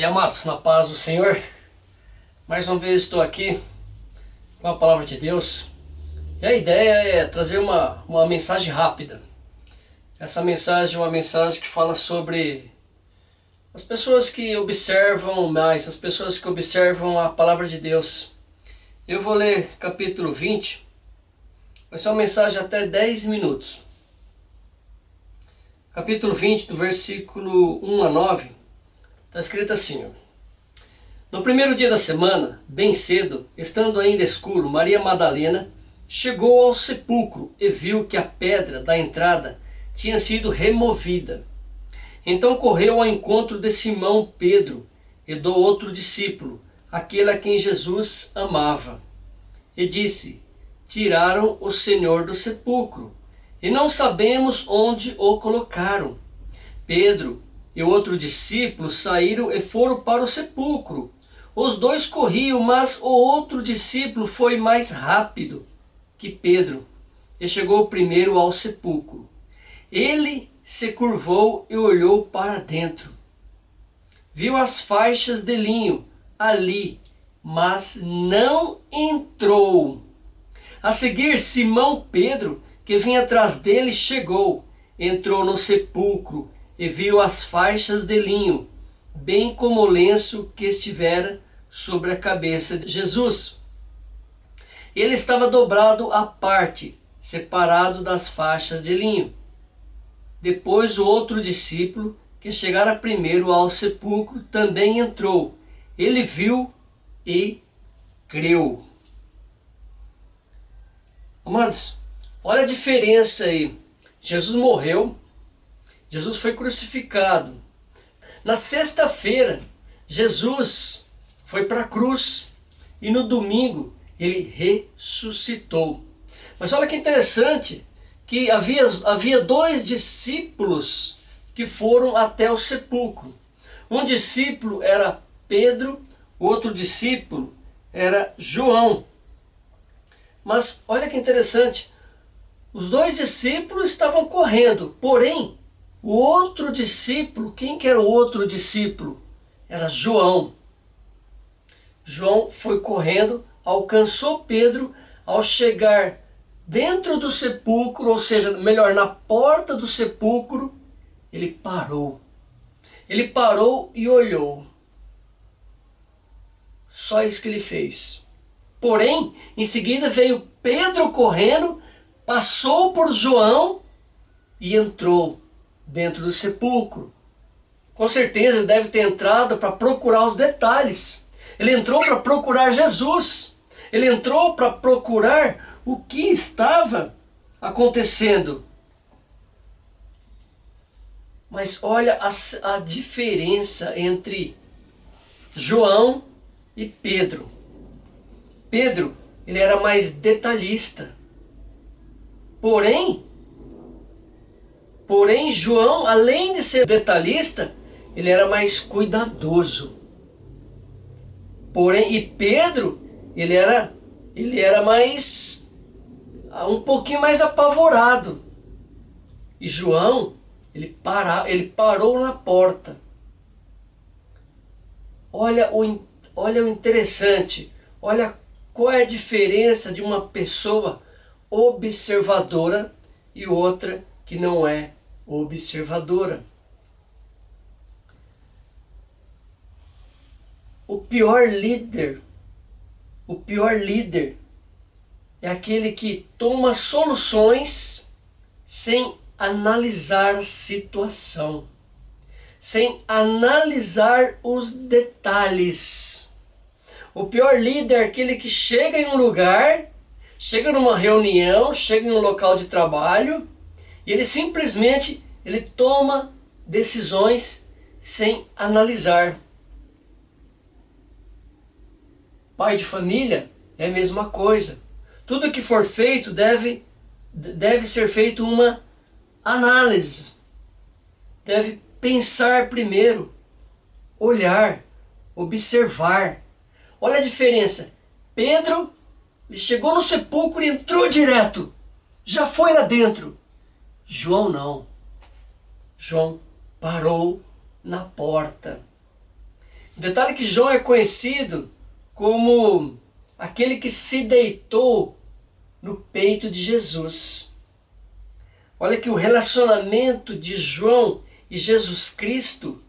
Amados, na paz do Senhor, mais uma vez estou aqui com a palavra de Deus e a ideia é trazer uma mensagem rápida. Essa mensagem é uma mensagem que fala sobre as pessoas que observam mais, as pessoas que observam a palavra de Deus. Eu vou ler capítulo 20, vai ser uma mensagem até 10 minutos. Capítulo 20, do versículo 1 a 9, está escrito assim: No primeiro dia da semana, bem cedo, estando ainda escuro, Maria Madalena chegou ao sepulcro e viu que a pedra da entrada tinha sido removida. Então correu ao encontro de Simão Pedro e do outro discípulo, aquele a quem Jesus amava, e disse: Tiraram o Senhor do sepulcro, e não sabemos onde o colocaram. Pedro e o outro discípulo saíram e foram para o sepulcro. Os dois corriam, mas o outro discípulo foi mais rápido que Pedro e chegou primeiro ao sepulcro. Ele se curvou e olhou para dentro. Viu as faixas de linho ali, mas não entrou. A seguir, Simão Pedro, que vinha atrás dele, chegou, entrou no sepulcro e viu as faixas de linho, bem como o lenço que estivera sobre a cabeça de Jesus. Ele estava dobrado à parte, separado das faixas de linho. Depois o outro discípulo, que chegara primeiro ao sepulcro, também entrou. Ele viu e creu. Amados, olha a diferença aí. Jesus morreu, Jesus foi crucificado. Na sexta-feira, Jesus foi para a cruz e no domingo ele ressuscitou. Mas olha que interessante, que havia dois discípulos que foram até o sepulcro. Um discípulo era Pedro, outro discípulo era João. Mas olha que interessante, os dois discípulos estavam correndo, porém, o outro discípulo, quem que era o outro discípulo? Era João. João foi correndo, alcançou Pedro, ao chegar dentro do sepulcro, ou seja, melhor, na porta do sepulcro, ele parou. Ele parou e olhou. Só isso que ele fez. Porém, em seguida veio Pedro correndo, passou por João e entrou dentro do sepulcro. Com certeza ele deve ter entrado para procurar os detalhes. Ele entrou para procurar Jesus. Ele entrou para procurar o que estava acontecendo. Mas olha a diferença entre João e Pedro. Pedro, ele era mais detalhista. Porém, João, além de ser detalhista, ele era mais cuidadoso. Porém, e Pedro, ele era mais, um pouquinho mais apavorado. E João, ele parou na porta. Olha o interessante, olha qual é a diferença de uma pessoa observadora e outra que não é observadora. O pior líder é aquele que toma soluções sem analisar a situação, sem analisar os detalhes. O pior líder é aquele que chega em um lugar, chega numa reunião, chega em um local de trabalho e ele simplesmente toma decisões sem analisar. Pai de família é a mesma coisa. Tudo que for feito deve ser feito uma análise. Deve pensar primeiro, olhar, observar. Olha a diferença. Pedro, ele chegou no sepulcro e entrou direto. Já foi lá dentro. João não. João parou na porta. O detalhe é que João é conhecido como aquele que se deitou no peito de Jesus. Olha que o relacionamento de João e Jesus Cristo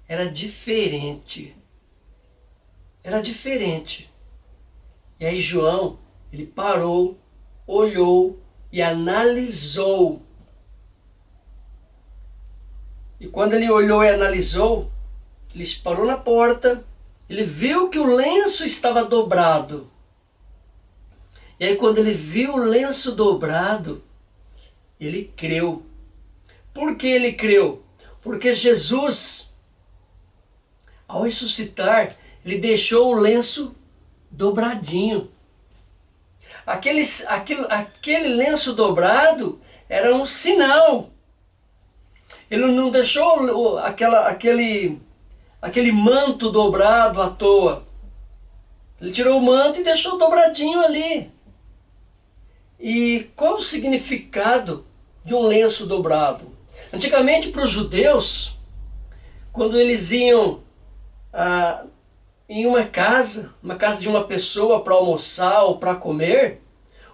era diferente. Era diferente. E aí João, ele parou, olhou e analisou. E quando ele olhou e analisou, ele parou na porta, ele viu que o lenço estava dobrado. E aí quando ele viu o lenço dobrado, ele creu. Por que ele creu? Porque Jesus, ao ressuscitar, ele deixou o lenço dobradinho. Aquele lenço dobrado era um sinal. Ele não deixou aquele manto dobrado à toa. Ele tirou o manto e deixou dobradinho ali. E qual o significado de um lenço dobrado? Antigamente, para os judeus, quando eles iam em uma casa de uma pessoa para almoçar ou para comer,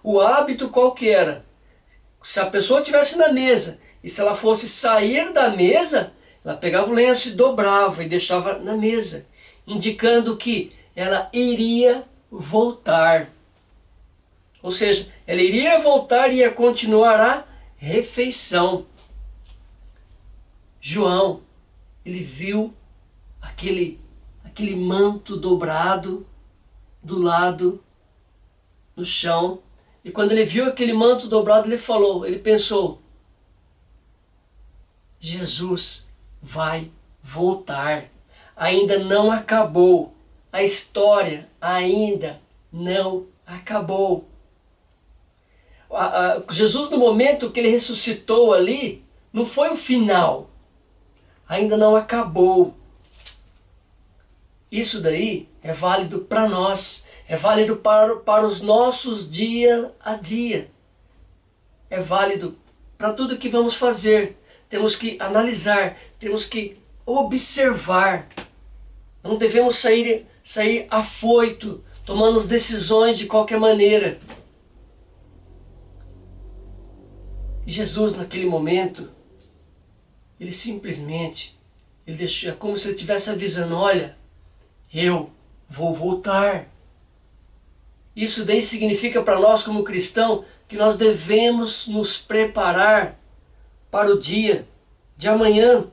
o hábito qual que era? Se a pessoa estivesse na mesa e se ela fosse sair da mesa, ela pegava o lenço e dobrava e deixava na mesa, indicando que ela iria voltar. Ou seja, ela iria voltar e ia continuar a refeição. João, ele viu aquele manto dobrado do lado no chão. E quando ele viu aquele manto dobrado, ele pensou, Jesus vai voltar. Ainda não acabou. A história ainda não acabou. Jesus, no momento que ele ressuscitou ali, não foi o final. Ainda não acabou. Isso daí é válido para nós. É válido para os nossos dia a dia. É válido para tudo que vamos fazer. Temos que analisar, temos que observar. Não devemos sair afoito, tomando as decisões de qualquer maneira. Jesus, naquele momento, ele simplesmente, ele deixou, como se ele estivesse avisando, olha, eu vou voltar. Isso daí significa para nós como cristão que nós devemos nos preparar para o dia de amanhã.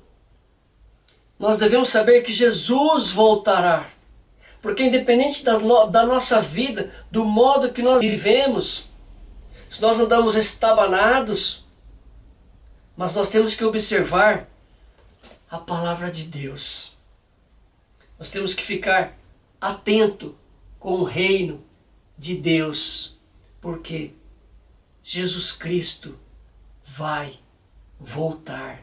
Nós devemos saber que Jesus voltará. Porque independente da nossa vida, do modo que nós vivemos, se nós andamos estabanados, mas nós temos que observar a palavra de Deus. Nós temos que ficar atento com o reino de Deus, porque Jesus Cristo vai voltar.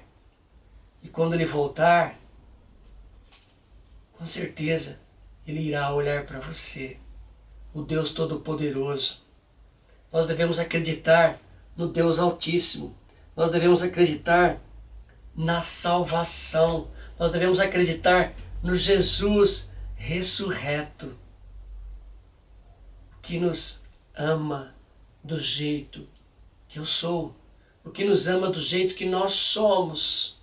E quando ele voltar, com certeza ele irá olhar para você, o Deus Todo-Poderoso. Nós devemos acreditar no Deus Altíssimo. Nós devemos acreditar na salvação. Nós devemos acreditar no Jesus ressurreto, que nos ama do jeito que eu sou, o que nos ama do jeito que nós somos.